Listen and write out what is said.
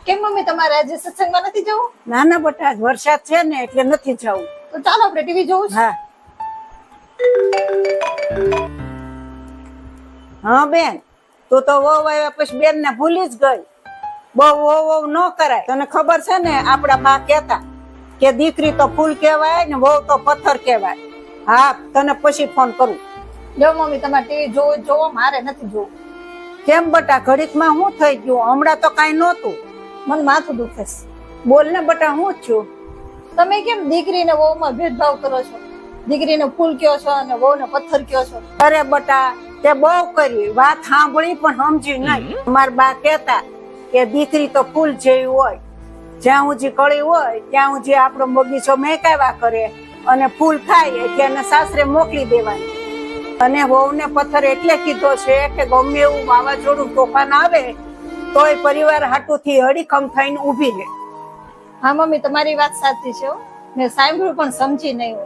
કેમ મમ્મી તમારે આજે સત્સંગમાં નથી જવું? ના ના બટા, વરસાદ છે ને એટલે નથી જવું. તો ચાલો આપણે ટીવી જોવું છે. હા હા બેન, તું તો વહુ આવ્યા પછી બેન ને ભૂલી જ ગઈ. બહુ વહુ ન કરાય. તને ખબર છે ને આપડા બા કહેતા કે દીકરી તો ફૂલ કહેવાય ને વહુ તો પથ્થર કહેવાય. હા, તને પછી ફોન કરું. જો મમ્મી તમારે ટીવી જોવો, મારે નથી જોવું. કેમ બટા, ઘડીકમાં શું થઈ ગયું? હમણાં તો કાંઈ નહોતું. મને માથું દુખે છે. બોલ ને બટા, હું થયું? તમે કેમ દીકરીને વહુમાં ભેદભાવ કરો છો? દીકરીને ફૂલ કયો છો અને વહુને પથ્થર કયો છો? અરે બટા, તે બહુ કરી વાત સાંભળી પણ સમજી નહીં. મારા બા કહેતા કે દીકરી તો ફૂલ જેવી હોય, જ્યાં સુધી કળી હોય ત્યાં સુધી આપણો બગીચો મહેકાવ્યા કરે અને ફૂલ થાય એટલે એને સાસરે મોકલી દેવાની. અને વહુને પથ્થર એટલે કીધો છે કે ગમે એવું વાવાઝોડું તોફાન આવે તોય પરિવાર હાટુથી હડીખમ થઈને ઊભી રહે. હા મમ્મી તમારી વાત સાચી છે. મેં સાંભળ્યું પણ સમજી નહીં.